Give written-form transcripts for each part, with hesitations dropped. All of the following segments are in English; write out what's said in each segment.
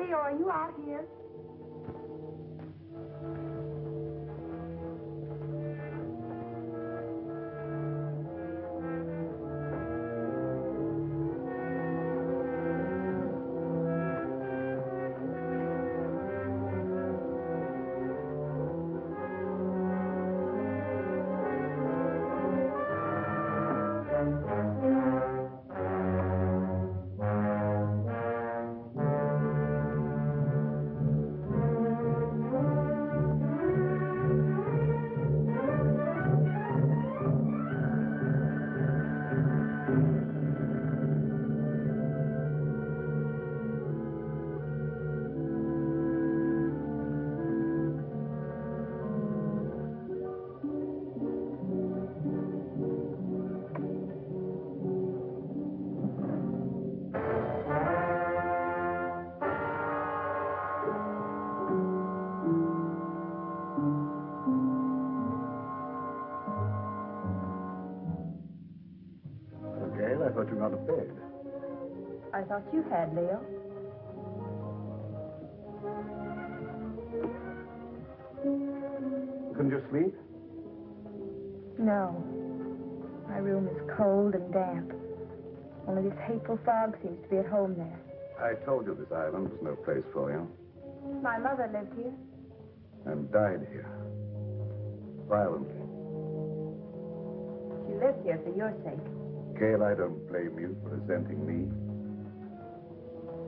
Leo, are you out here? I thought you were out of bed. I thought you had, Leo. Couldn't you sleep? No. My room is cold and damp. Only this hateful fog seems to be at home there. I told you this island was no place for you. My mother lived here. And died here. Violently. She lived here for your sake. Gail, I don't blame you for resenting me.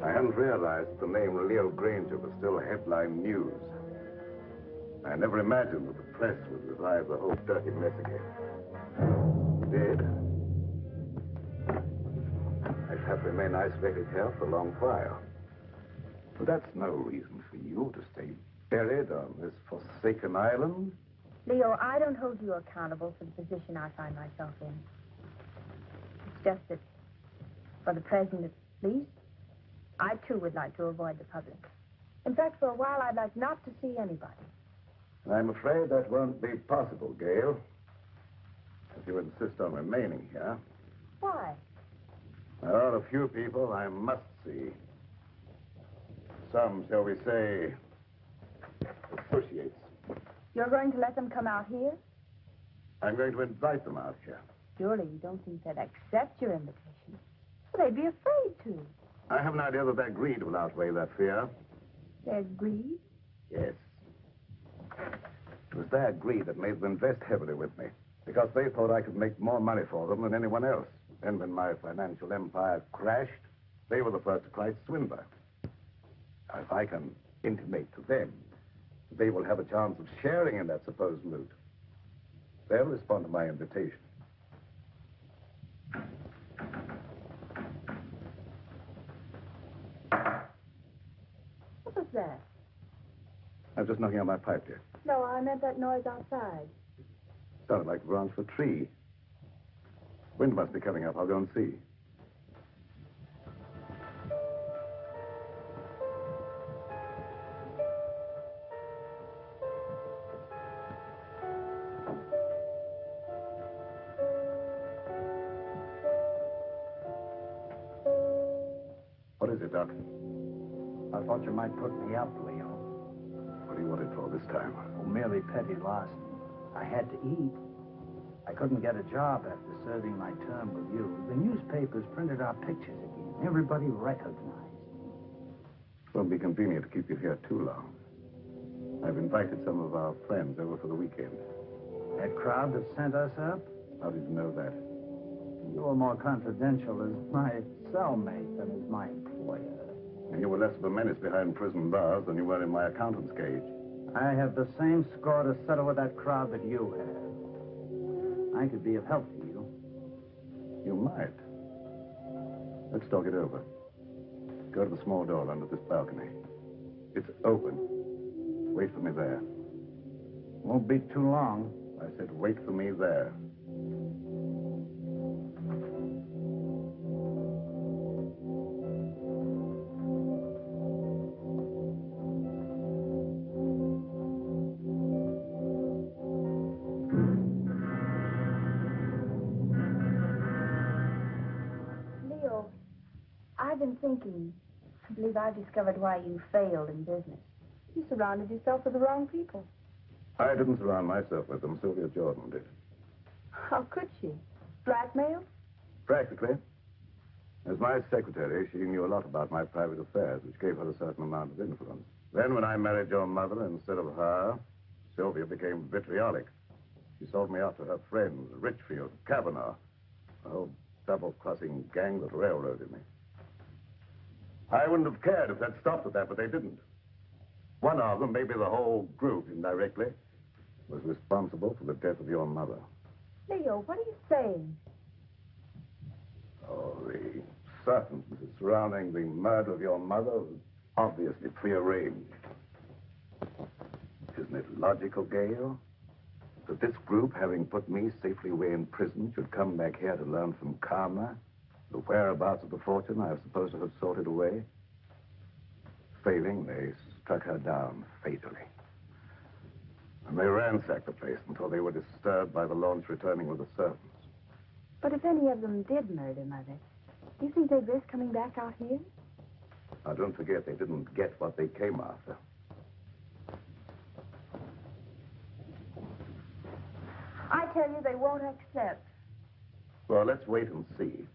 I hadn't realized the name Leo Granger was still headline news. I never imagined that the press would revive the whole dirty mess again. It did. I'd have to remain isolated here for a long while. But that's no reason for you to stay buried on this forsaken island. Leo, I don't hold you accountable for the position I find myself in. It's just that, for the present at least, I too would like to avoid the public. In fact, for a while, I'd like not to see anybody. I'm afraid that won't be possible, Gail. If you insist on remaining here. Why? There are a few people I must see. Some, shall we say, associates. You're going to let them come out here? I'm going to invite them out here. Surely you don't think they'd accept your invitation. Well, they'd be afraid to. I have an idea that their greed will outweigh that fear. Their greed? Yes. It was their greed that made them invest heavily with me, because they thought I could make more money for them than anyone else. And when my financial empire crashed, they were the first to cry swindler. Now, if I can intimate to them that they will have a chance of sharing in that supposed loot, they'll respond to my invitation. What was that? I was just knocking on my pipe, dear. No, I meant that noise outside. Sounded like the branch of a tree. Wind must be coming up. I'll go and see. What is it, Doc? I thought you might put me up, Leo. What do you want it for this time? Oh, merely petty larceny. I had to eat. I couldn't get a job after serving my term with you. The newspapers printed our pictures again. Everybody recognized. It won't be convenient to keep you here too long. I've invited some of our friends over for the weekend. That crowd that sent us up? How did you know that? You were more confidential as my cellmate than as my employer. And you were less of a menace behind prison bars than you were in my accountant's cage. I have the same score to settle with that crowd that you have. I could be of help to you. You might. Let's talk it over. Go to the small door under this balcony. It's open. Wait for me there. Won't be too long. I said wait for me there. Leo, I've been thinking, I believe I've discovered why you failed in business. You surrounded yourself with the wrong people. I didn't surround myself with them. Sylvia Jordan did. How could she? Blackmail? Practically. As my secretary, she knew a lot about my private affairs, which gave her a certain amount of influence. Then when I married your mother instead of her, Sylvia became vitriolic. She sold me out to her friends, Richfield, Kavanaugh, a whole double-crossing gang that railroaded me. I wouldn't have cared if they'd stopped at that, but they didn't. One of them, maybe the whole group indirectly, was responsible for the death of your mother. Leo, what are you saying? Oh, the circumstances surrounding the murder of your mother was obviously prearranged. Isn't it logical, Gail, that this group, having put me safely away in prison, should come back here to learn from Karma the whereabouts of the fortune I was supposed to have sorted away? Failing, they struck her down fatally. And they ransacked the place until they were disturbed by the launch returning with the servants. But if any of them did murder Mother, do you think they'd risk coming back out here? Now, don't forget, they didn't get what they came after. I tell you, they won't accept. Well, let's wait and see.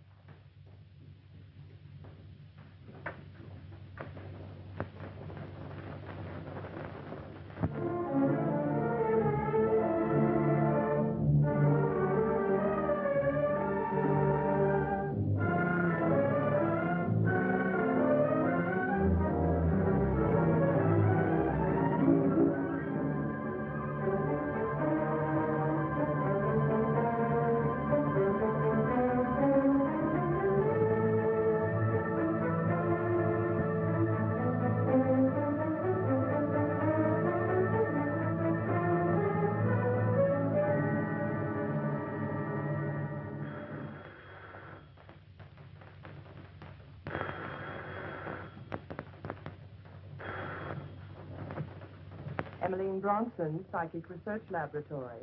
Emmeline Bronson, Psychic Research Laboratory.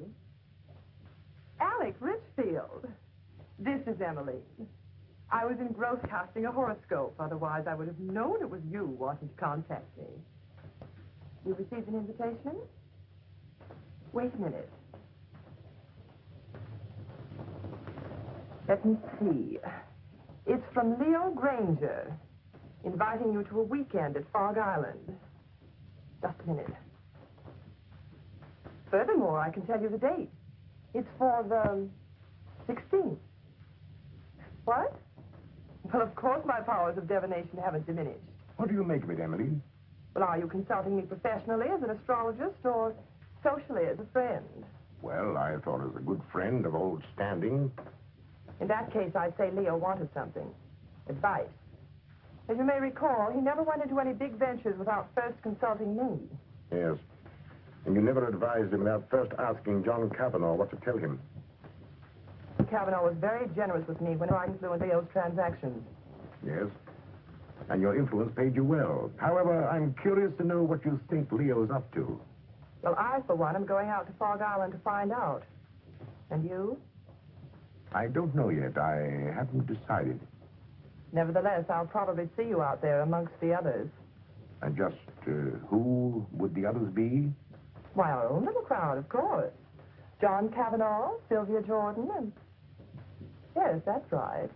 Alec Richfield. This is Emmeline. I was engrossed casting a horoscope. Otherwise, I would have known it was you wanting to contact me. You received an invitation? Wait a minute. Let me see. It's from Leo Granger, inviting you to a weekend at Fog Island. Just a minute. Furthermore, I can tell you the date. It's for the 16th. What? Well, of course my powers of divination haven't diminished. What do you make of it, Emily? Well, are you consulting me professionally as an astrologist or socially as a friend? Well, I thought as a good friend of old standing. In that case, I'd say Leo wanted something. Advice. As you may recall, he never went into any big ventures without first consulting me. Yes. And you never advised him without first asking John Kavanaugh what to tell him. Kavanaugh was very generous with me when I influenced Leo's transactions. Yes. And your influence paid you well. However, I'm curious to know what you think Leo's up to. Well, I, for one, am going out to Fog Island to find out. And you? I don't know yet. I haven't decided. Nevertheless, I'll probably see you out there amongst the others. And just who would the others be? Why, our own little crowd, of course. John Kavanaugh, Sylvia Jordan, and... Yes, that's right.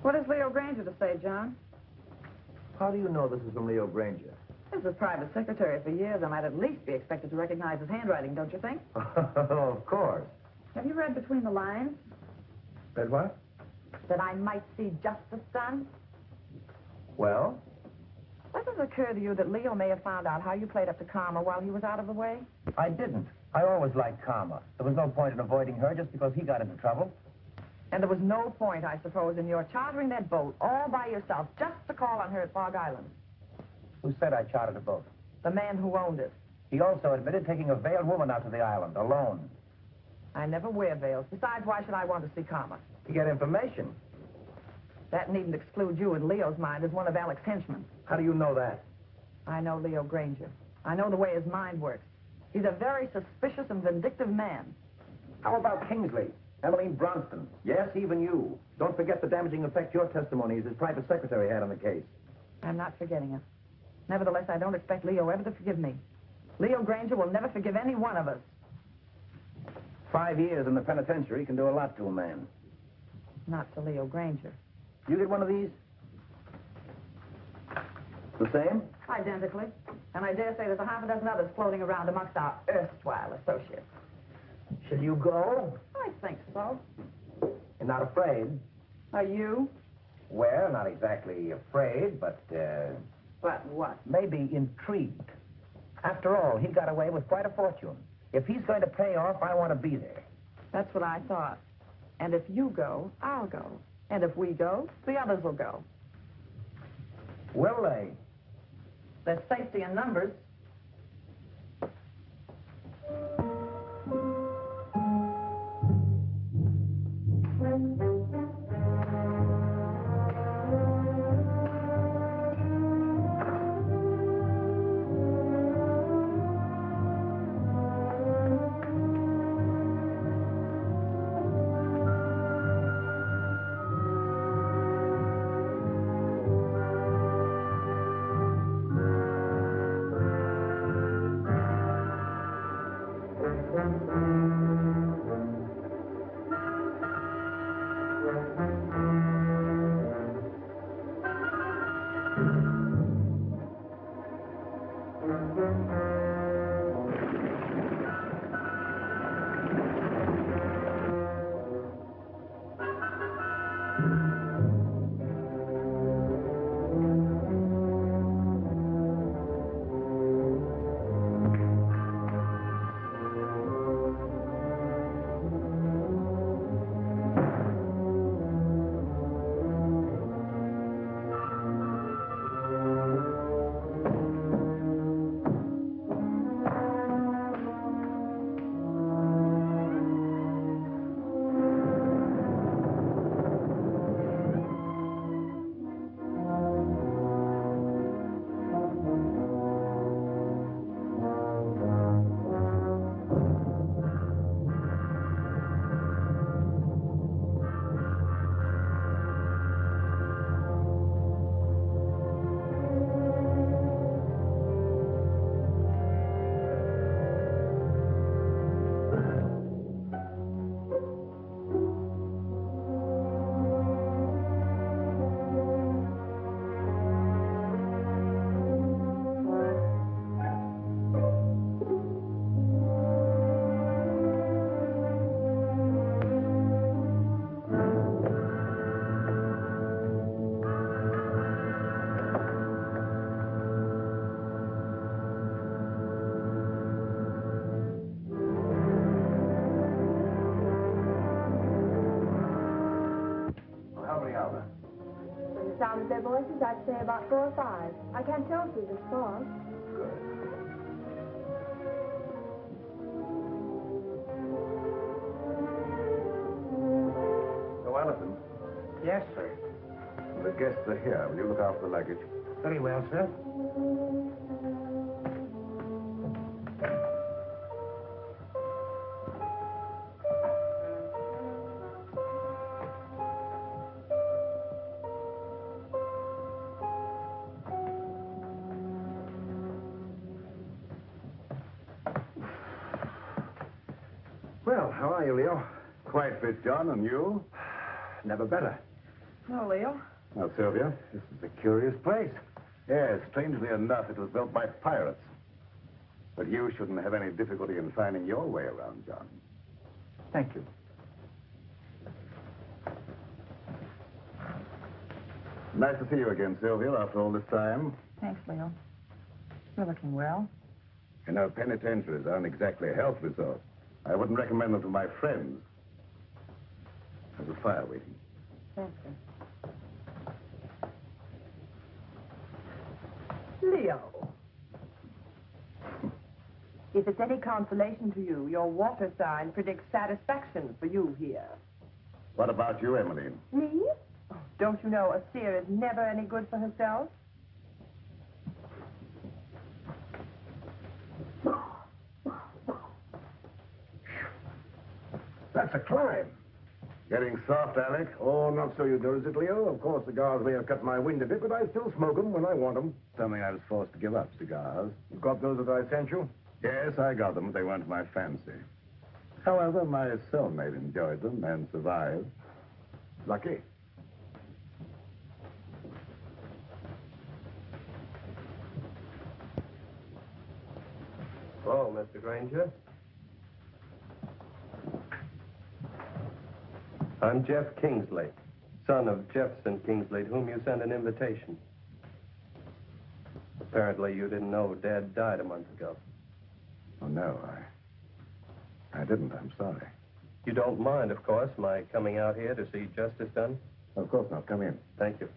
What has Leo Granger to say, John? How do you know this is from Leo Granger? As a private secretary for years, I might at least be expected to recognize his handwriting, don't you think? Of course. Have you read between the lines? Read what? That I might see justice done? Well? Does it occur to you that Leo may have found out how you played up to Karma while he was out of the way? I didn't. I always liked Karma. There was no point in avoiding her just because he got into trouble. And there was no point, I suppose, in your chartering that boat all by yourself just to call on her at Fog Island. Who said I chartered a boat? The man who owned it. He also admitted taking a veiled woman out to the island, alone. I never wear veils. Besides, why should I want to see Karma? To get information. That needn't exclude you in Leo's mind as one of Alec's henchmen. How do you know that? I know Leo Granger. I know the way his mind works. He's a very suspicious and vindictive man. How about Kingsley? Emmeline Bronston. Yes, even you. Don't forget the damaging effect your testimony as his private secretary had on the case. I'm not forgetting it. Nevertheless, I don't expect Leo ever to forgive me. Leo Granger will never forgive any one of us. 5 years in the penitentiary can do a lot to a man. Not to Leo Granger. You get one of these? The same? Identically. And I dare say there's a half a dozen others floating around amongst our erstwhile associates. Shall you go? I think so. You're not afraid? Are you? Well, not exactly afraid, but, But what? maybe intrigued. After all, he got away with quite a fortune. If he's going to pay off, I want to be there. That's what I thought. And if you go, I'll go. And if we go, the others will go. Will they? There's safety in numbers. Sound of their voices, I'd say about 4 or 5. I can't tell through this fog. So, Allison, Yes, sir. the guests are here. Will you look after the luggage? Very well, sir. Well, how are you, Leo? Quite fit, John, and you? Never better. No, Leo. Now, Sylvia, this is a curious place. Yes, strangely enough, it was built by pirates. But you shouldn't have any difficulty in finding your way around, John. Thank you. Nice to see you again, Sylvia, after all this time. Thanks, Leo. You're looking well. You know, penitentiaries aren't exactly a health resort. I wouldn't recommend them to my friends. There's a fire waiting. Thank you. Leo. If it's any consolation to you, your water sign predicts satisfaction for you here. What about you, Emmeline? Me? Oh, don't you know a seer is never any good for herself? That's a climb. Getting soft, Alec? Oh, not so you notice it, Leo. Of course, cigars may have cut my wind a bit, but I still smoke them when I want them. Tell me I was forced to give up cigars. You got those that I sent you? Yes, I got them. They weren't my fancy. However, my cellmate enjoyed them and survived. Lucky. Hello, Mr. Granger. I'm Jeff Kingsley, son of Jefferson Kingsley, to whom you sent an invitation. Apparently, you didn't know Dad died a month ago. Oh, no, I didn't. I'm sorry. You don't mind, of course, my coming out here to see justice done? Of course not. Come in. Thank you.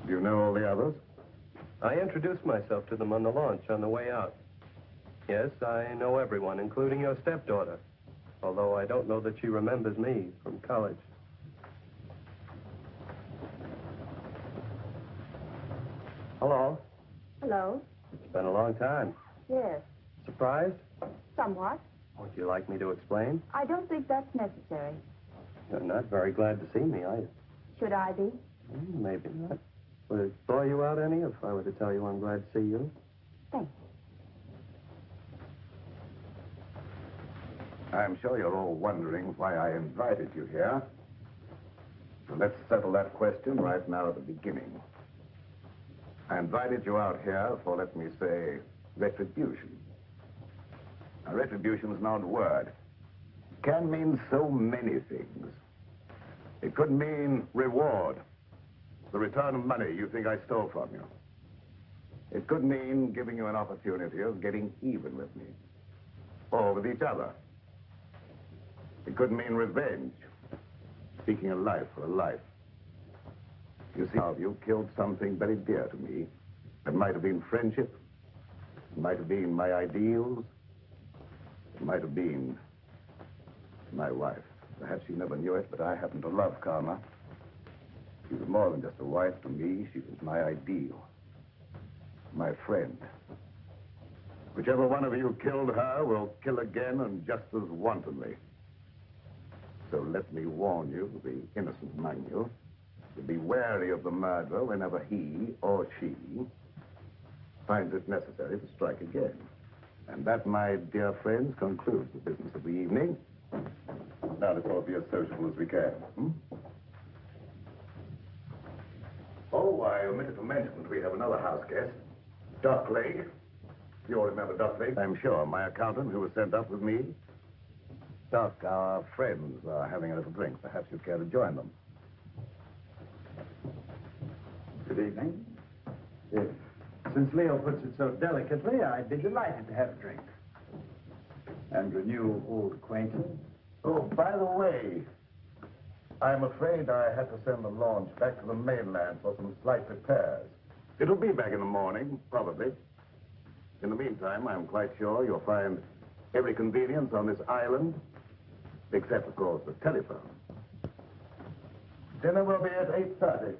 Do you know all the others? I introduced myself to them on the launch on the way out. Yes, I know everyone, including your stepdaughter, although I don't know that she remembers me from college. Hello. Hello? It's been a long time. Yes. Surprised? Somewhat. Would you like me to explain? I don't think that's necessary. You're not very glad to see me, are you? Should I be? Maybe not. Would it bore you out any if I were to tell you I'm glad to see you? Thanks. I'm sure you're all wondering why I invited you here. So let's settle that question right now at the beginning. I invited you out here for, let me say, retribution. Now, retribution is an odd word. It can mean so many things. It could mean reward, the return of money you think I stole from you. It could mean giving you an opportunity of getting even with me, or with each other. It could mean revenge, seeking a life for a life. You see, you killed something very dear to me. It might have been friendship. It might have been my ideals. It might have been my wife. Perhaps you never knew it, but I happen to love Karma. She was more than just a wife to me. She was my ideal, my friend. Whichever one of you killed her will kill again and just as wantonly. So let me warn you, the innocent among you, to be wary of the murderer whenever he or she finds it necessary to strike again. And that, my dear friends, concludes the business of the evening. Now let's all be as sociable as we can. Oh, I omitted to mention that we have another house guest, Doc Lake. You all remember Doc Lake? I'm sure. My accountant who was sent up with me. Doc, our friends are having a little drink. Perhaps you'd care to join them. Good evening. Yes. Since Leo puts it so delicately, I'd be delighted to have a drink. And renew old acquaintance. Oh, by the way, I'm afraid I had to send the launch back to the mainland for some slight repairs. It'll be back in the morning, probably. In the meantime, I'm quite sure you'll find every convenience on this island, except, of course, the telephone. Dinner will be at 8:30.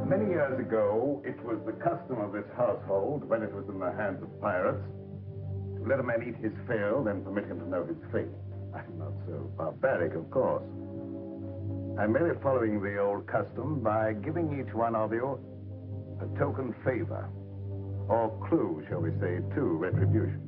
Many years ago, it was the custom of this household, when it was in the hands of pirates, to let a man eat his fill, then permit him to know his fate. I'm not so barbaric, of course. I'm merely following the old custom by giving each one of you a token favor, or clue, shall we say, to retribution.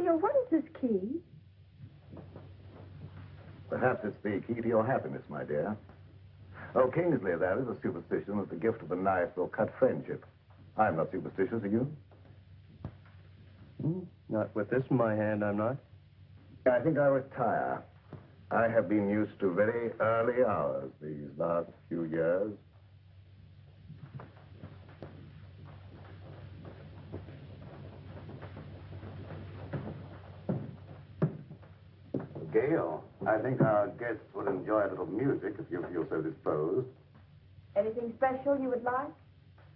Leo, what is this key? Perhaps it's the key to your happiness, my dear. Oh, Kingsley, that is a superstition as the gift of a knife will cut friendship. I'm not superstitious, are you? Not with this in my hand, I'm not. I think I'll retire. I have been used to very early hours these last few years. Gail, I think our guests would enjoy a little music if you feel so disposed. Anything special you would like?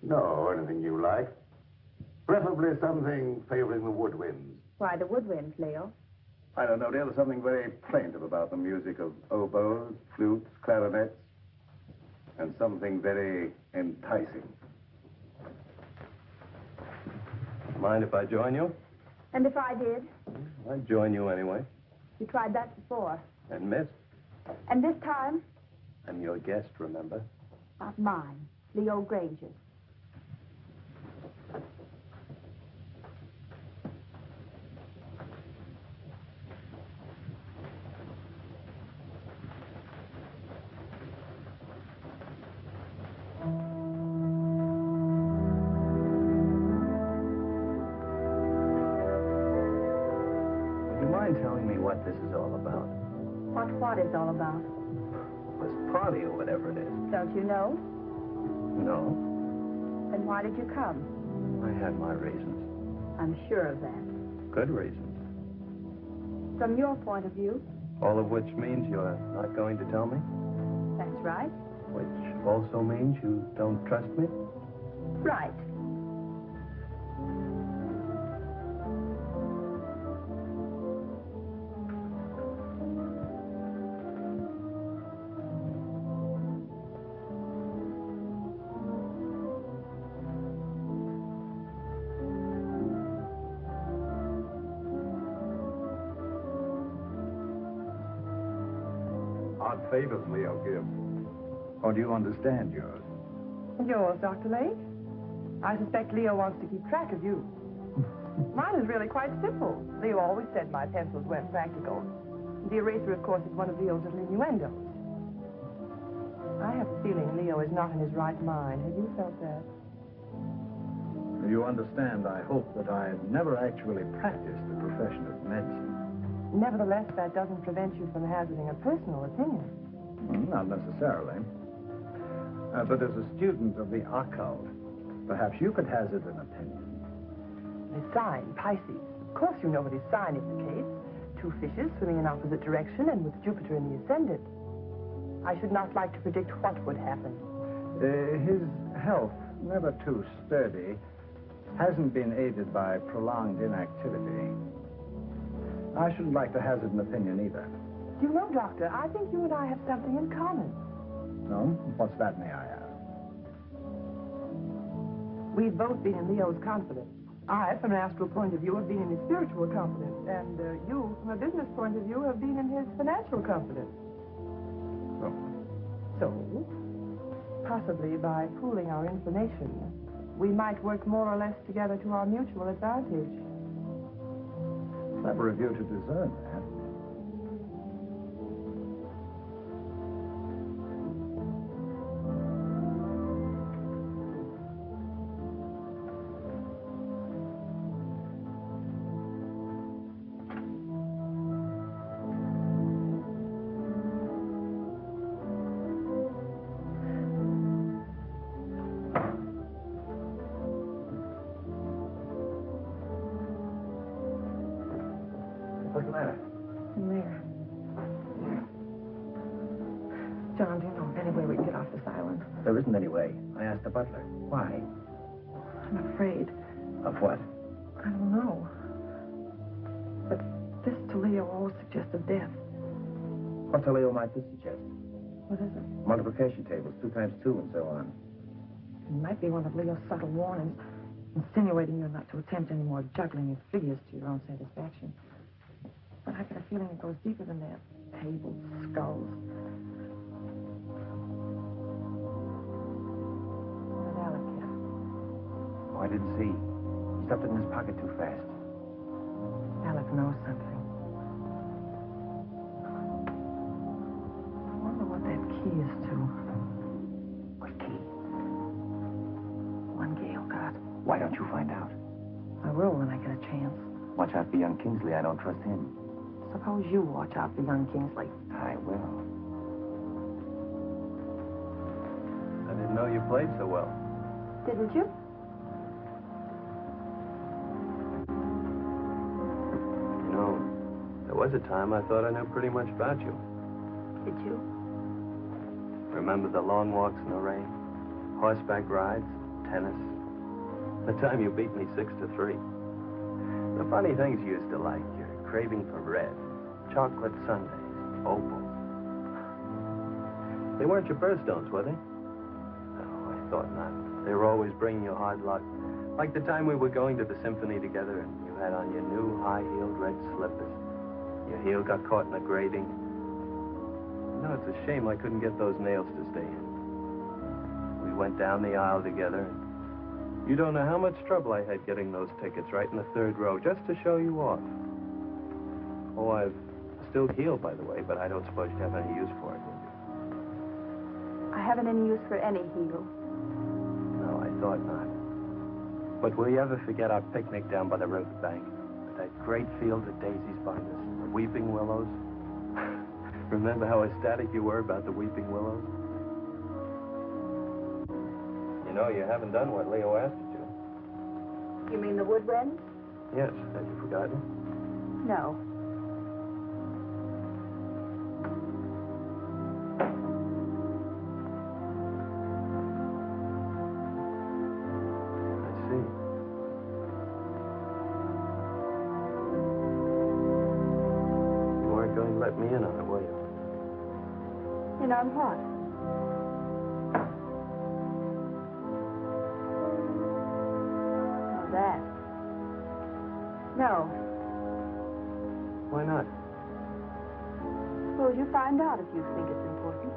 No, anything you like. Preferably something favoring the woodwinds. Why, the woodwinds, Leo. I don't know, dear, there's something very plaintive about the music of oboes, flutes, clarinets, and something very enticing. Mind if I join you? And if I did? I'd join you anyway. You tried that before. And missed. And this time? I'm your guest, remember? Not mine. Leo Granger. Telling me what this is all about. What is all about? This party or whatever it is. Don't you know? No, Then why did you come? I had my reasons. I'm sure of that. Good reasons. From your point of view, All of which means you're not going to tell me? that's right. Which also means you don't trust me? Right. Odd favors Leo gives. Or do you understand yours? Yours, Dr. Lake? I suspect Leo wants to keep track of you. Mine is really quite simple. Leo always said my pencils weren't practical. The eraser, of course, is one of Leo's little innuendos. I have a feeling Leo is not in his right mind. Have you felt that? You understand, I hope that I never actually practiced the profession of medicine. Nevertheless, that doesn't prevent you from hazarding a personal opinion. Not necessarily. But as a student of the occult, perhaps you could hazard an opinion. The sign, Pisces. Of course you know what his sign indicates. Two fishes swimming in opposite direction and with Jupiter in the ascendant. I should not like to predict what would happen. His health, never too sturdy, hasn't been aided by prolonged inactivity. I shouldn't like to hazard an opinion either. You know, Doctor, I think you and I have something in common. No? What's that, may I ask? We've both been in Leo's confidence. I, from an astral point of view, have been in his spiritual confidence. And you, from a business point of view, have been in his financial confidence. Oh. So, possibly by pooling our information, we might work more or less together to our mutual advantage. Clever of you to discern that. What's the matter? In there. John, do you know of any way we can get off this island? There isn't any way. I asked the butler. Why? I'm afraid. Of what? I don't know. But this to Leo always suggested death. What to Leo might this suggest? What is it? Multiplication tables, 2 times 2, and so on. It might be one of Leo's subtle warnings, insinuating you're not to attempt any more juggling of figures to your own satisfaction. But I get a feeling it goes deeper than that. Tables, skulls. Where's Alec here? Oh, I didn't see. He stuffed it in his pocket too fast. Alec knows. know something. I wonder what that key is to. What key? One Gail got. Why don't you find out? I will when I get a chance. Watch out for young Kingsley. I don't trust him. Suppose you watch out for young Kingsley. I will. I didn't know you played so well. Didn't you? You know, there was a time I thought I knew pretty much about you. Did you? Remember the long walks in the rain? Horseback rides? Tennis? The time you beat me 6-3. The funny things you used to like, your craving for red, chocolate sundaes, opals. They weren't your birthstones, were they? Oh, I thought not. They were always bringing you hard luck. Like the time we were going to the symphony together and you had on your new high-heeled red slippers. Your heel got caught in a grating. No, it's a shame I couldn't get those nails to stay in. We went down the aisle together. You don't know how much trouble I had getting those tickets right in the third row just to show you off. Oh, I've still healed, by the way, but I don't suppose you have any use for it, do you? I haven't any use for any heel. No, I thought not. But will you ever forget our picnic down by the riverbank? With that great field of daisies behind us, the weeping willows? Remember how ecstatic you were about the weeping willows? You know, you haven't done what Leo asked you to. You mean the wood wren? Yes, had you forgotten? No. I see. You weren't going to let me in on it, were you? In on what? Oh, that. No. Why not? Suppose you find out if you think it's important.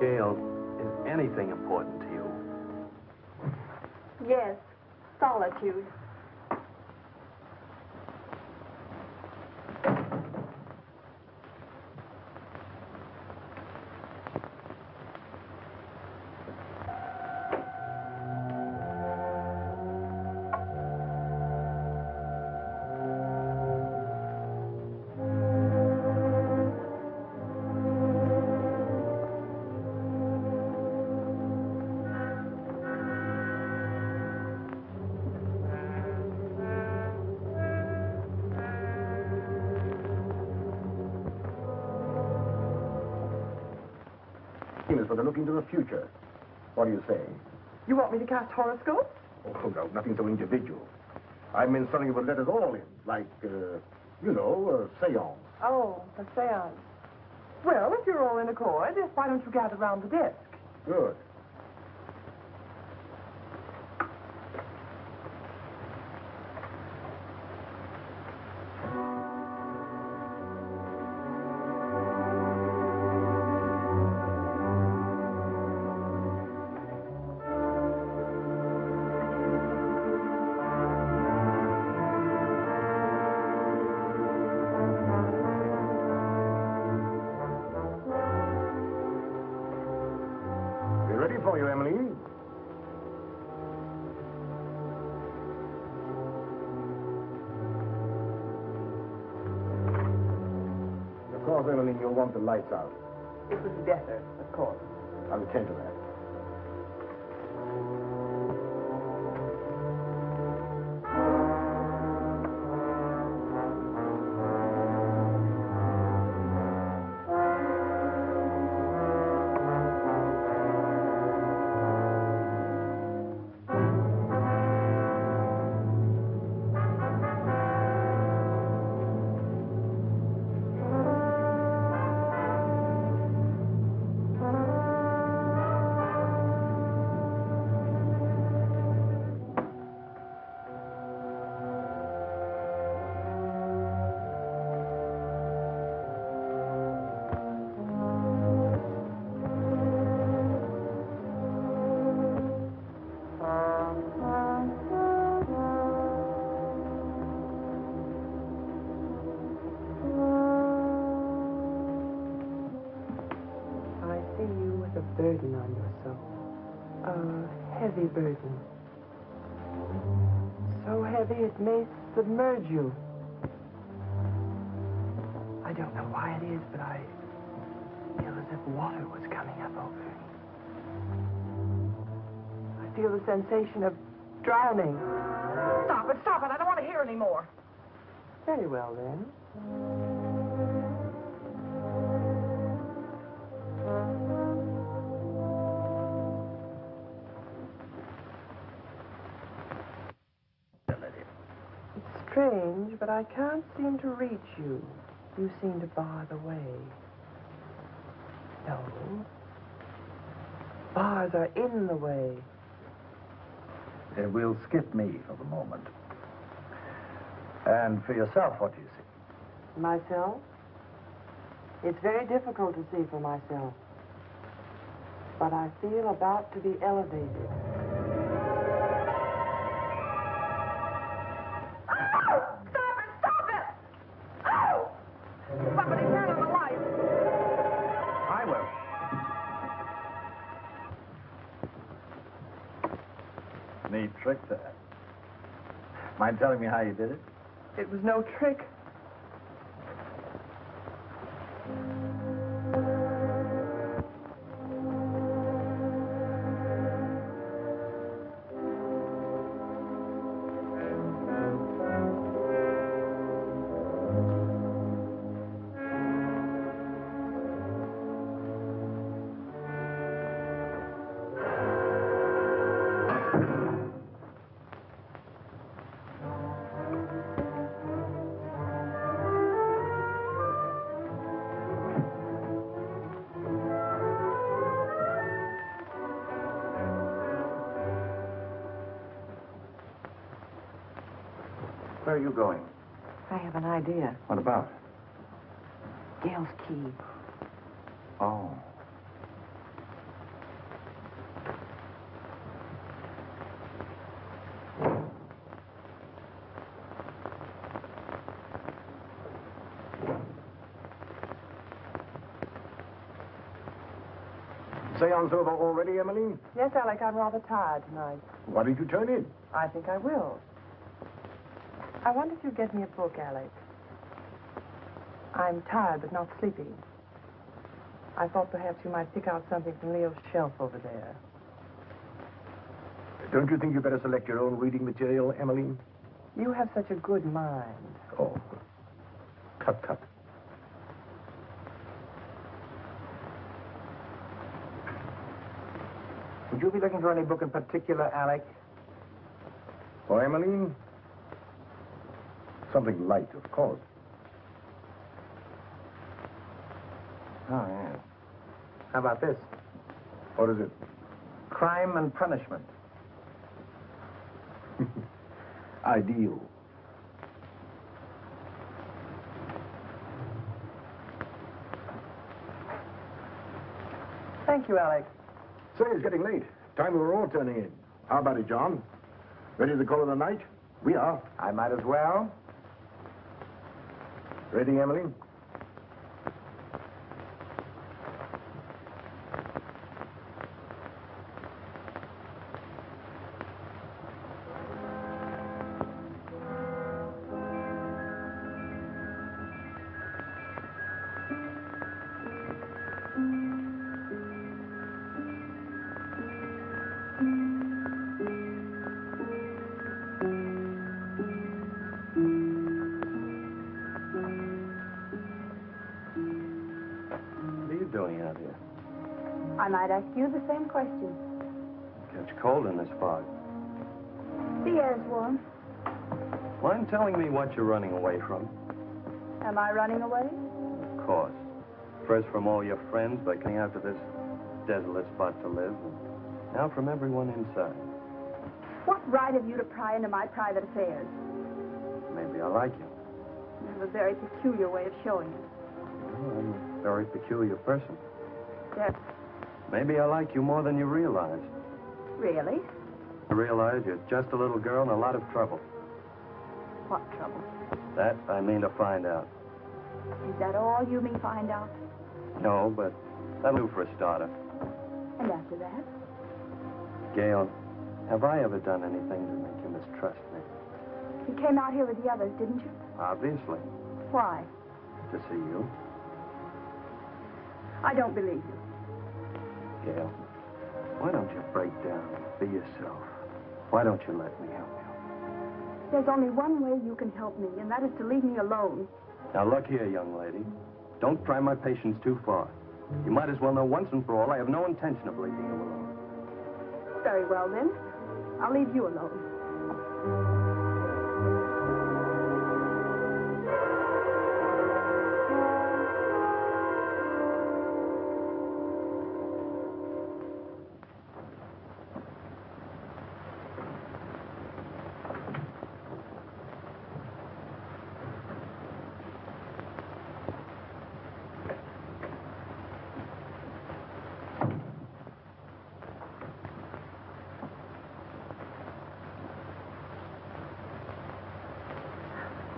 Gail, is anything important to you? Yes. Solitude. Is for the look into the future. What do you say? You want me to cast horoscopes? Oh, no, nothing so individual. I meant something that would let us all in, like, you know, a seance. Oh, a seance. Well, if you're all in accord, why don't you gather round the desk? Good. We're ready for you, Emily. Of course, Emily, you'll want the lights out. It would be better, of course. I'll attend to that. burden on your soul. A heavy burden. So heavy it may submerge you. I don't know why it is, but I feel as if water was coming up over me. I feel the sensation of drowning. Stop it, stop it. I don't want to hear any more. Very well, then. It's strange, but I can't seem to reach you. You seem to bar the way. No. Bars are in the way. We'll skip me for the moment. And for yourself, what do you see? Myself? It's very difficult to see for myself. But I feel about to be elevated. Oh! Stop it! Stop it! Oh! Somebody turn on the light. I will. Neat trick there. Mind telling me how you did it? It was no trick. Where are you going? I have an idea. What about? Gail's key. Oh. Seance over already, Emmeline? Yes, Alec, I'm rather tired tonight. Why did you turn in? I think I will. I wonder if you'd get me a book, Alec. I'm tired, but not sleepy. I thought perhaps you might pick out something from Leo's shelf over there. Don't you think you better select your own reading material, Emmeline? You have such a good mind. Oh. Tut, tut. Would you be looking for any book in particular, Alec? For Emmeline? Something light, of course. Oh, yeah. How about this? What is it? Crime and Punishment. Ideal. Thank you, Alec. Say, it's getting late. Time we were all turning in. How about it, John? Ready to call it a night? We are. I might as well. Ready, Emily? What are you doing out here? I might ask you the same question. Catch cold in this fog. The air's warm. Mind telling me what you're running away from? Am I running away? Of course. First from all your friends by coming out to this desolate spot to live, and now from everyone inside. What right have you to pry into my private affairs? Maybe I like you. You have a very peculiar way of showing it. Well, I'm a very peculiar person. Yes. Maybe I like you more than you realize. Really? I realize you're just a little girl in a lot of trouble. What trouble? That I mean to find out. Is that all you mean find out? No, but that'll do for a starter. And after that? Gail, have I ever done anything to make you mistrust me? You came out here with the others, didn't you? Obviously. Why? To see you. I don't believe you. Gail, why don't you break down and be yourself? Why don't you let me help you? There's only one way you can help me, and that is to leave me alone. Now, look here, young lady. Don't try my patience too far. You might as well know once and for all I have no intention of leaving you alone. Very well, then. I'll leave you alone.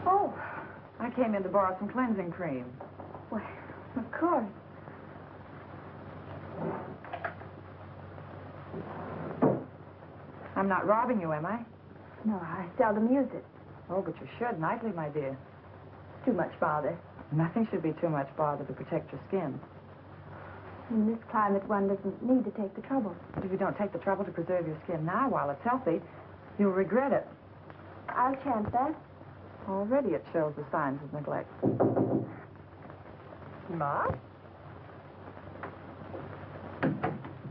Oh, I came in to borrow some cleansing cream. Why, of course. I'm not robbing you, am I? No, I seldom use it. Oh, but you should nightly, my dear. Too much bother. Nothing should be too much bother to protect your skin. In this climate, one doesn't need to take the trouble. But if you don't take the trouble to preserve your skin now while it's healthy, you'll regret it. I'll chance that. Already it shows the signs of neglect. Ma?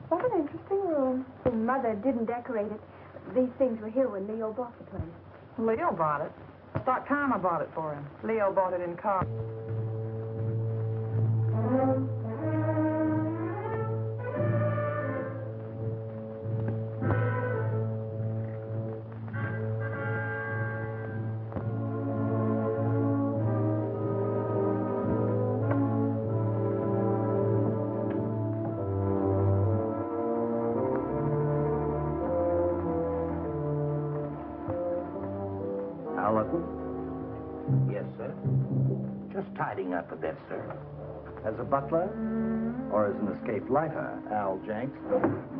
What an interesting room. Mother didn't decorate it. These things were here when Leo bought the place. Leo bought it. I thought Karma bought it for him. Leo bought it in car. Yes, sir. Just tidying up a bit, sir. As a butler? Or as an escaped lifer, Al Jenks?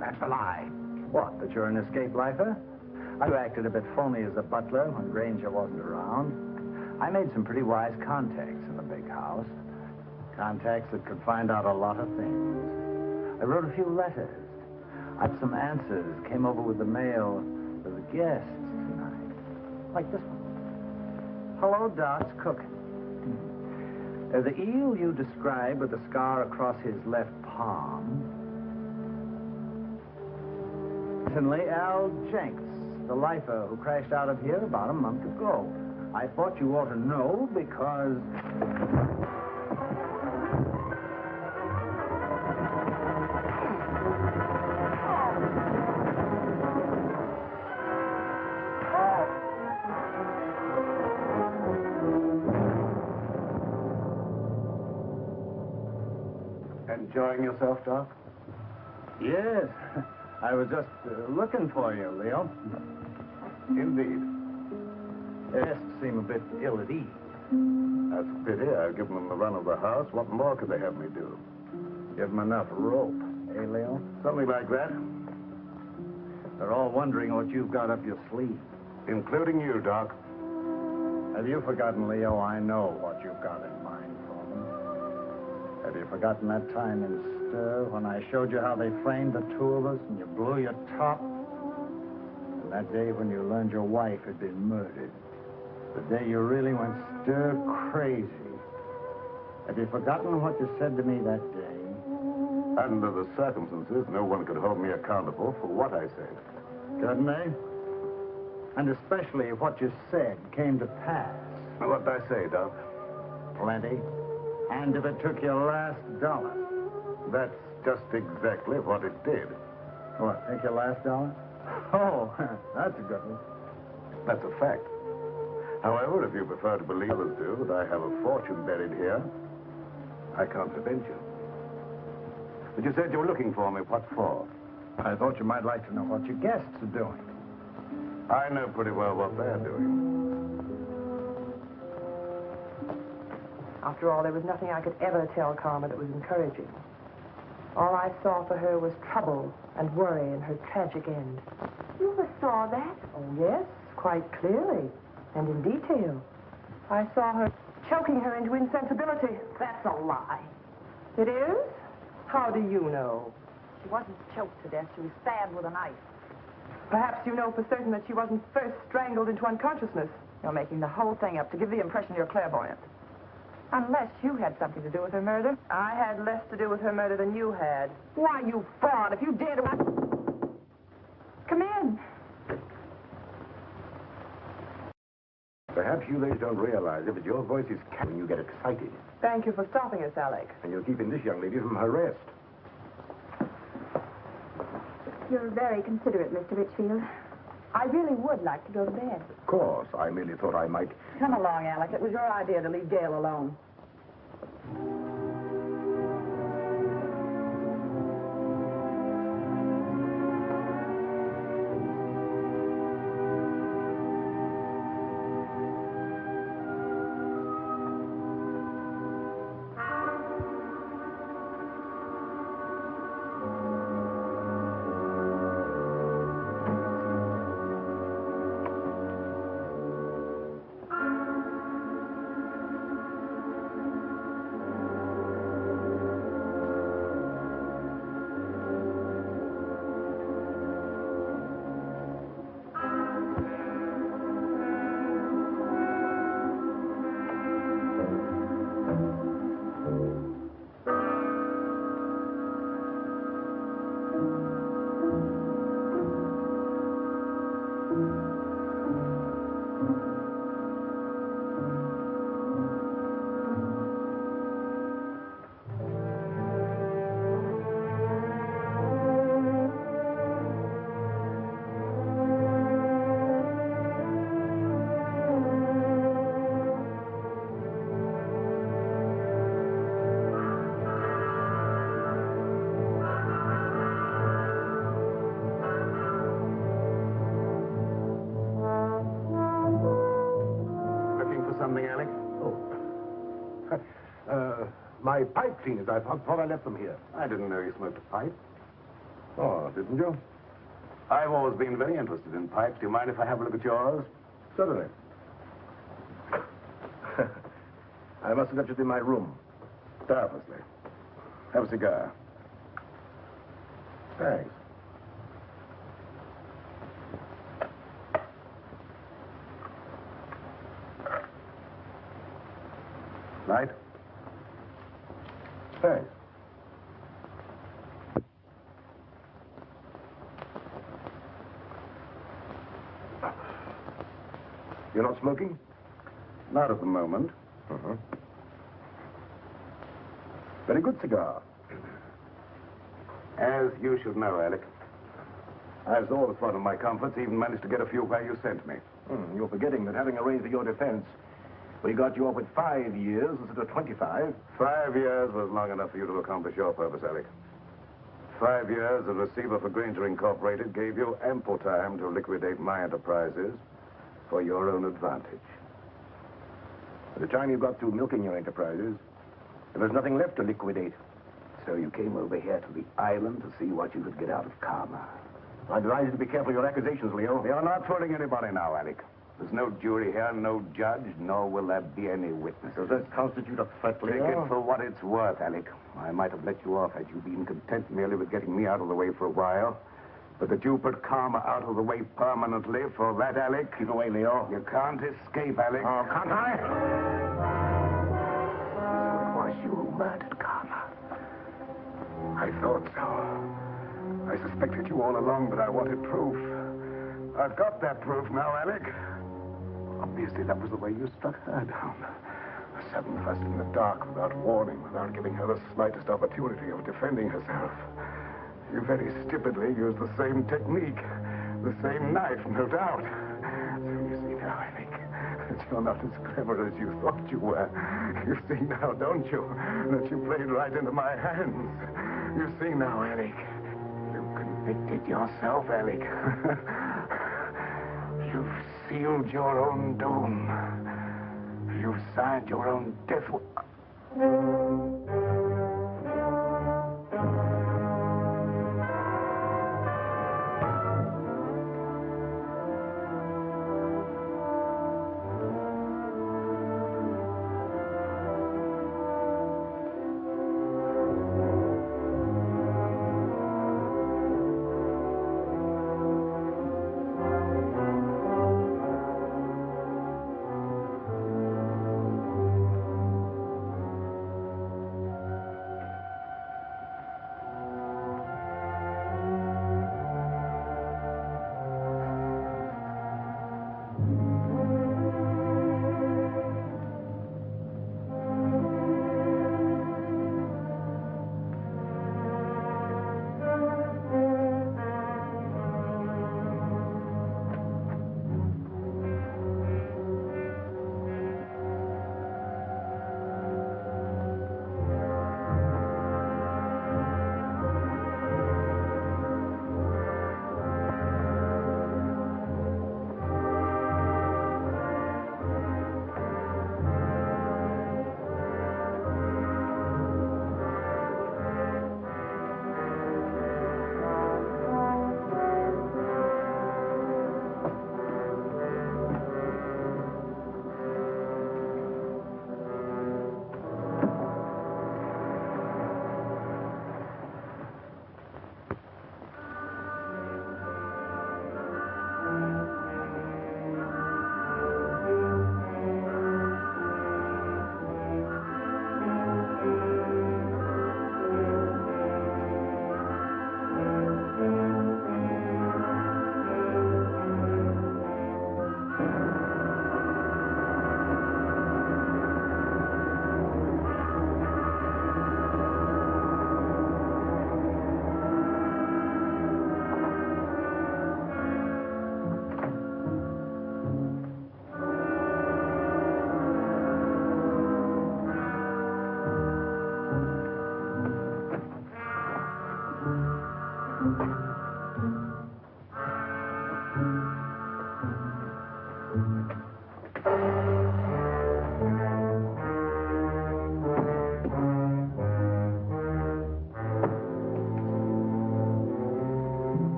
That's a lie. What, that you're an escaped lifer? I acted a bit phony as a butler when Granger wasn't around. I made some pretty wise contacts in the big house. Contacts that could find out a lot of things. I wrote a few letters. I had some answers, came over with the mail for the guests tonight. Like this one. Hello, Doc's cooking. The eel you described with the scar across his left palm. Recently, Al Jenks, the lifer who crashed out of here about a month ago. I thought you ought to know because... Enjoying yourself, Doc? Yes, I was just looking for you, Leo. Indeed. Guests seem a bit ill at ease. That's a pity. I've given them the run of the house. What more could they have me do? Give them enough rope, eh, Leo? Something like that. They're all wondering what you've got up your sleeve. Including you, Doc. Have you forgotten, Leo? I know what you've got in mind for them. Have you forgotten that time in Stir when I showed you how they framed the two of us and you blew your top? And that day when you learned your wife had been murdered. The day you really went stir crazy. Have you forgotten what you said to me that day? Under the circumstances, no one could hold me accountable for what I said. Couldn't they? And especially if what you said came to pass. What'd I say, Doc? Plenty. And if it took your last dollar. That's just exactly what it did. What, take your last dollar? Oh, that's a good one. That's a fact. However, if you prefer to believe others do that I have a fortune buried here, I can't prevent you. But you said you were looking for me. What for? I thought you might like to know what your guests are doing. I know pretty well what they're doing. After all, there was nothing I could ever tell Karma that was encouraging. All I saw for her was trouble and worry and her tragic end. You saw that? Oh, yes, quite clearly and in detail. I saw her choking her into insensibility. That's a lie. It is? How do you know? She wasn't choked to death. She was stabbed with a knife. Perhaps you know for certain that she wasn't first strangled into unconsciousness. You're making the whole thing up to give the impression you're clairvoyant. Unless you had something to do with her murder. I had less to do with her murder than you had. Why, you fraud, if you dare to... Come in. Perhaps you ladies don't realize it, but your voice is when you get excited. Thank you for stopping us, Alec. And you're keeping this young lady from her rest. You're very considerate, Mr. Richfield. I really would like to go to bed. Of course, I merely thought I might... Come along, Alec. It was your idea to leave Gail alone. Something, Alec? Oh. My pipe cleaners. I thought I left them here. I didn't know you smoked a pipe. Oh, didn't you? I've always been very interested in pipes. Do you mind if I have a look at yours? Certainly. I must have left it in my room. Purposely. Have a cigar. Thanks. Light? Thanks. You're not smoking? Not at the moment. Uh-huh. Very good cigar. As you should know, Alec, I've always thought of my comforts, even managed to get a few where you sent me. You're forgetting that having arranged for your defense, we got you off with 5 years instead of 25. 5 years was long enough for you to accomplish your purpose, Alec. 5 years as receiver for Granger Incorporated gave you ample time to liquidate my enterprises for your own advantage. By the time you got through milking your enterprises, there was nothing left to liquidate. So you came over here to the island to see what you could get out of karma. I advise you to be careful of your accusations, Leo. You're not fooling anybody now, Alec. There's no jury here, no judge, nor will there be any witness. Does that constitute a threat, Take Leo? it for what it's worth, Alec. I might have let you off had you been content merely with getting me out of the way for a while. But that you put karma out of the way permanently, for that, Alec... Keep away, Leo. You can't escape, Alec. Oh, can't I? So it was you who murdered karma. I thought so. I suspected you all along, but I wanted proof. I've got that proof now, Alec. Obviously, that was the way you struck her down. A sudden thrust in the dark, without warning, without giving her the slightest opportunity of defending herself. You very stupidly used the same technique, the same knife, no doubt. So you see now, Alec, that you're not as clever as you thought you were. You see now, don't you, that you played right into my hands. You see now, Alec. You convicted yourself, Alec. You've sealed your own doom. You've signed your own death.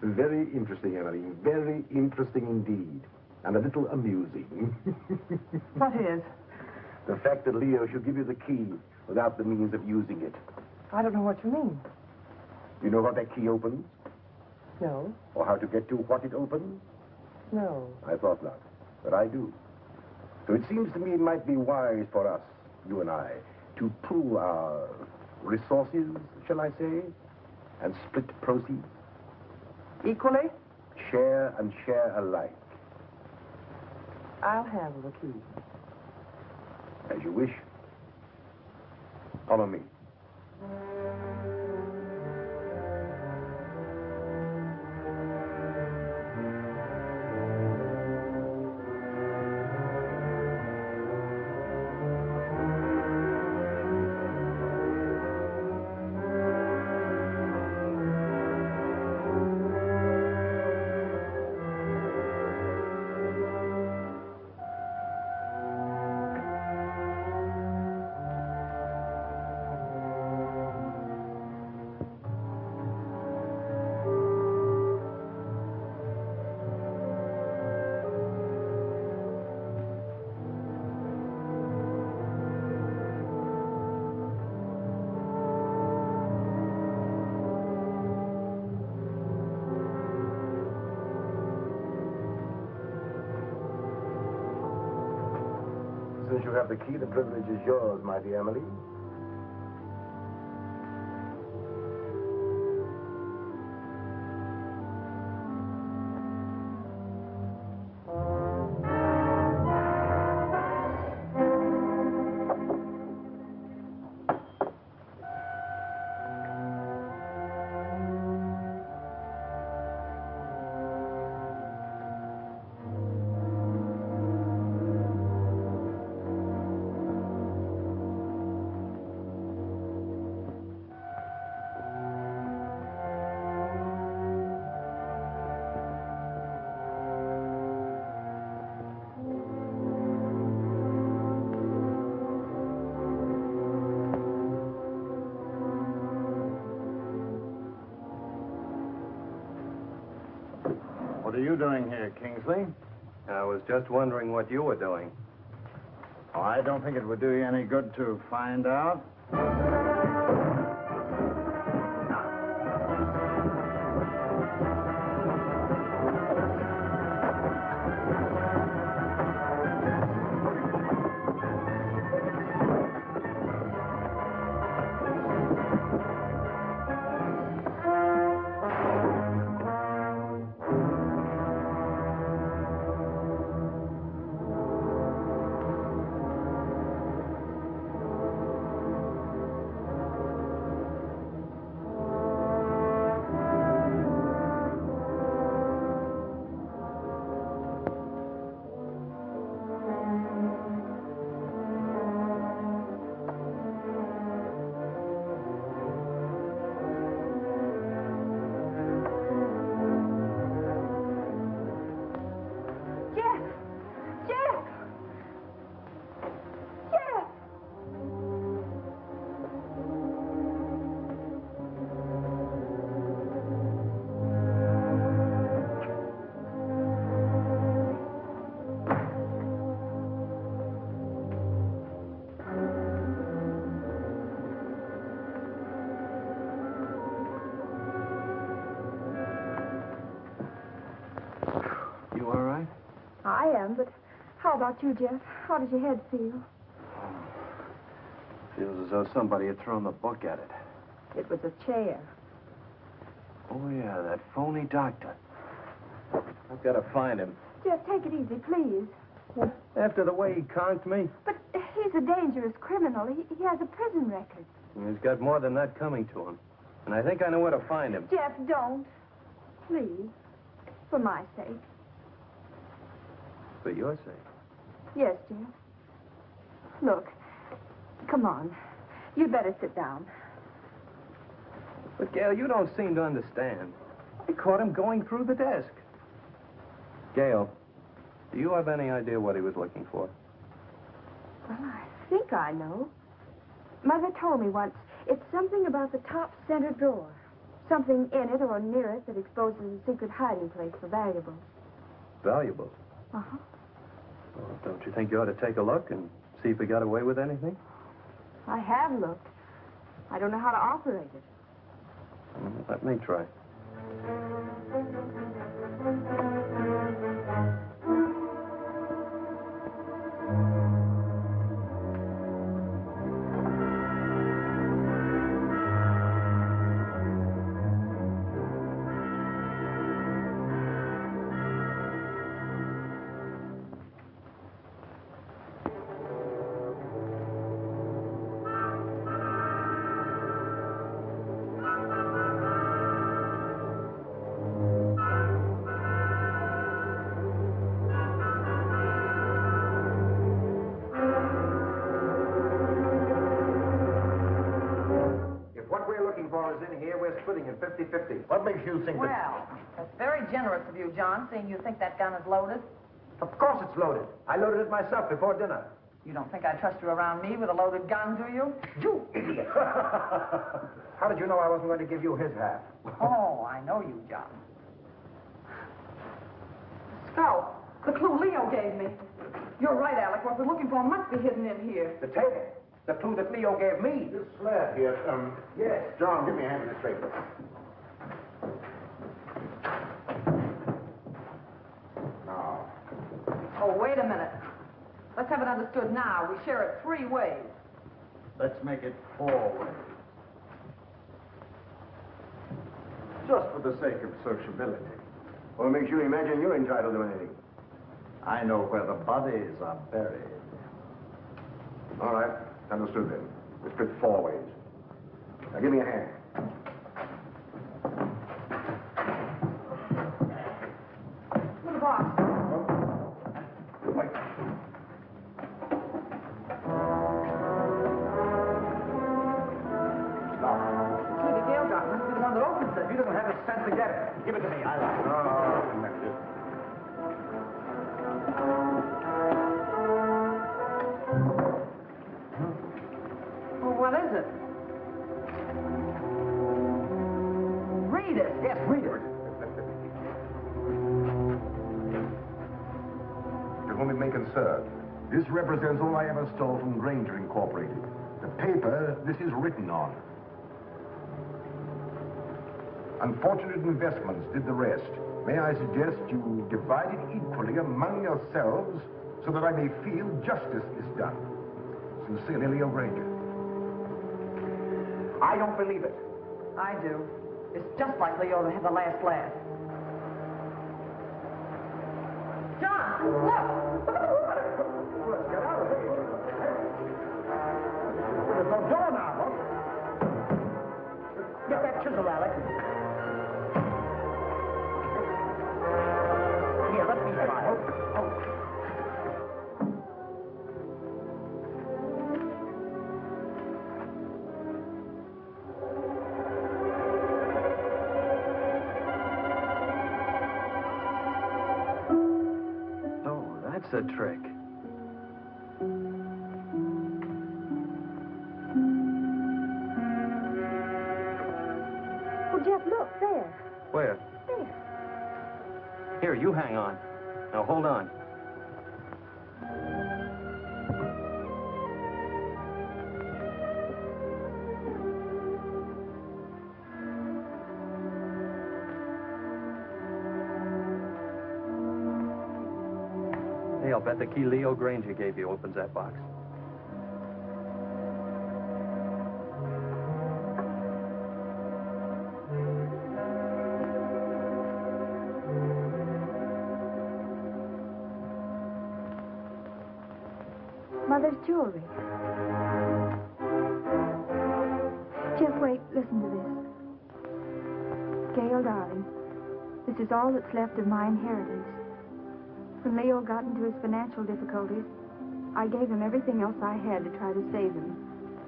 Very interesting, Emily. Very interesting indeed. And a little amusing. What is? The fact that Leo should give you the key without the means of using it. I don't know what you mean. You know what that key opens? No. Or how to get to what it opens? No. I thought not. But I do. So it seems to me it might be wise for us, you and I, to pool our resources, shall I say, and split proceeds. Equally? Share and share alike. I'll handle the key. As you wish. Follow me. Since you have the key, the privilege is yours, my dear Emily. What are you doing here, Kingsley? I was just wondering what you were doing. Oh, I don't think it would do you any good to find out. You all right? I am, but how about you, Jeff? How does your head feel? Feels as though somebody had thrown the book at it. It was a chair. Oh, yeah, that phony doctor. I've got to find him. Jeff, take it easy, please. After the way he conked me, But he's a dangerous criminal. He has a prison record. he's got more than that coming to him. And I think I know where to find him. Jeff, don't. Please. For my sake. For your sake. Yes, Jeff. Look, come on. You'd better sit down. But, Gail, you don't seem to understand. I caught him going through the desk. Gail, do you have any idea what he was looking for? Well, I think I know. Mother told me once it's something about the top center drawer. Something in it or near it that exposes a secret hiding place for valuables. Valuable. Uh-huh. Well, don't you think you ought to take a look and see if he got away with anything? I have looked. I don't know how to operate it. Let me try. Splitting it 50-50. What makes you think that... Well, that's very generous of you, John, seeing you think that gun is loaded. Of course it's loaded. I loaded it myself before dinner. You don't think I trust you around me with a loaded gun, do you? You idiot! How did you know I wasn't going to give you his half? Oh, I know you, John. Scout, the clue Leo gave me. You're right, Alec. What we're looking for must be hidden in here. The table. The clue that Leo gave me. This slab here, Yes. John, give me a hand in this paper. Now. Oh, wait a minute. Let's have it understood now. We share it 3 ways. Let's make it 4 ways. Just for the sake of sociability. What makes you imagine you're entitled to anything? I know where the bodies are buried. All right. Understood then. We split 4 ways. Now give me a hand. Little box. Wait. See, the Gale gun must be the one that opens it. He doesn't have the sense to get it. Give it to me. What is it? Read it. Yes, read it. To whom it may concern, this represents all I ever stole from Granger Incorporated. The paper this is written on. Unfortunate investments did the rest. May I suggest you divide it equally among yourselves so that I may feel justice is done. Sincerely, Leo Granger. I don't believe it. I do. It's just like Leo to have the last laugh. John, look! Let's get out of here. There's no door now, huh? Get that chisel, Alec. Here, let me try. That's a trick. Well, Jeff, look, there. Where? There. Here, you hang on. Now, hold on. Hey, I'll bet the key Leo Granger gave you opens that box. Mother's jewelry. Jeff, wait, listen to this. Gail, darling, this is all that's left of my inheritance. When Leo got into his financial difficulties, I gave him everything else I had to try to save him.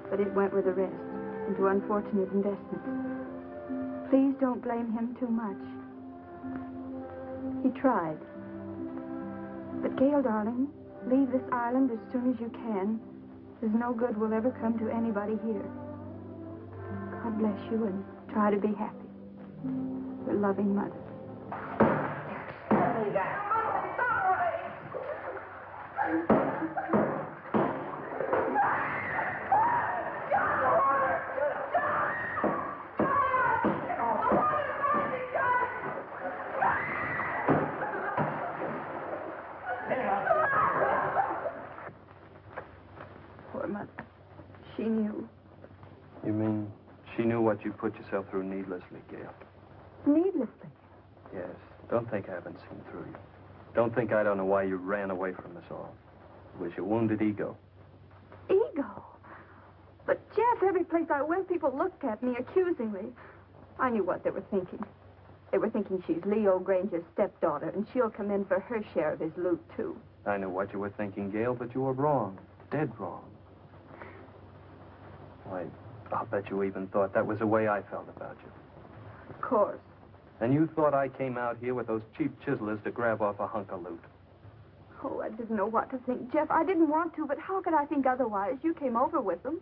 But it went with the rest, into unfortunate investments. Please don't blame him too much. He tried. But Gail, darling, leave this island as soon as you can. There's no good will ever come to anybody here. God bless you and try to be happy. Your loving mother. Poor mother. She knew. You mean she knew what you put yourself through needlessly, Gail? Needlessly. Yes. Don't think I haven't seen through you. Don't think I don't know why you ran away from us all. It was your wounded ego. Ego? But, Jeff, every place I went, people looked at me accusingly. I knew what they were thinking. They were thinking she's Leo Granger's stepdaughter, and she'll come in for her share of his loot, too. I knew what you were thinking, Gail, but you were wrong. Dead wrong. Why, I'll bet you even thought that was the way I felt about you. Of course. And you thought I came out here with those cheap chiselers to grab off a hunk of loot. Oh, I didn't know what to think, Jeff. I didn't want to, but how could I think otherwise? You came over with them.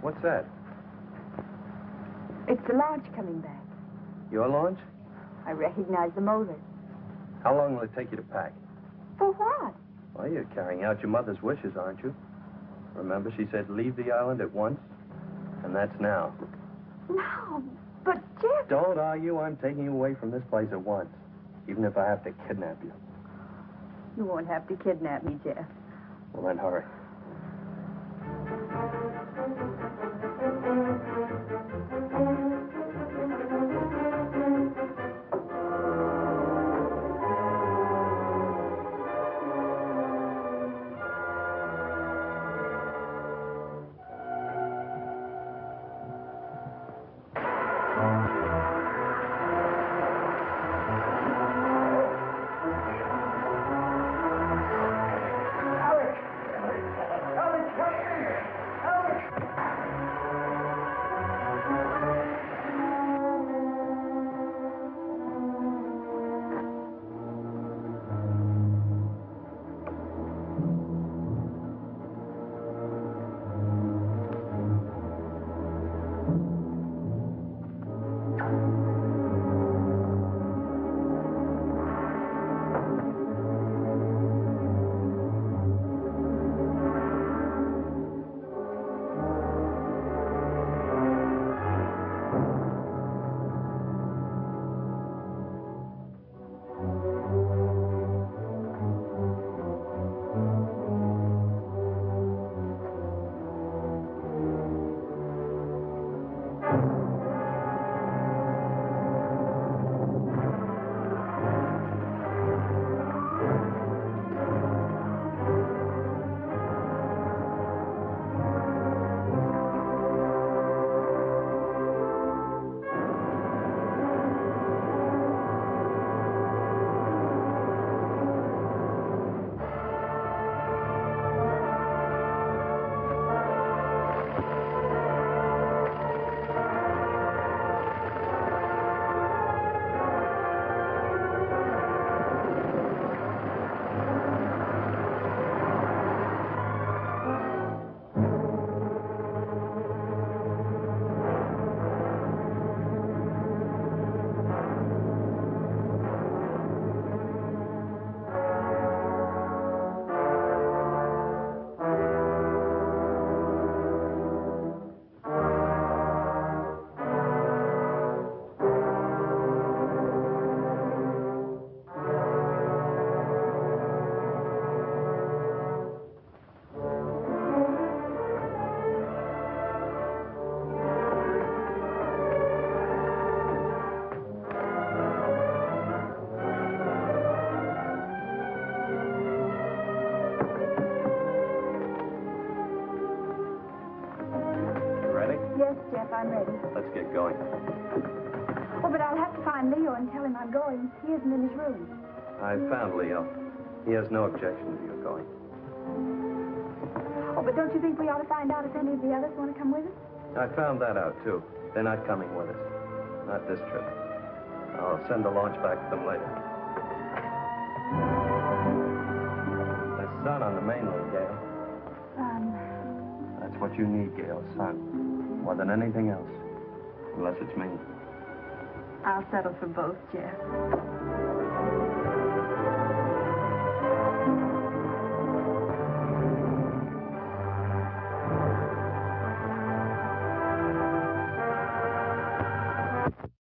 What's that? It's the launch coming back. Your launch? I recognize the motor. How long will it take you to pack? For what? Well, you're carrying out your mother's wishes, aren't you? Remember, she said leave the island at once? And that's now. No, but Jeff... Don't argue. I'm taking you away from this place at once. Even if I have to kidnap you. You won't have to kidnap me, Jeff. Well, then hurry. Jeff. I'm ready. Let's get going. Oh, but I'll have to find Leo and tell him I'm going. He isn't in his room. I found Leo. He has no objection to you going. Oh, but don't you think we ought to find out if any of the others want to come with us? I found that out, too. They're not coming with us. Not this trip. I'll send the launch back to them later. There's sun on the mainland, Gail. That's what you need, Gail, sun. More than anything else. Unless it's me. I'll settle for both, Jeff.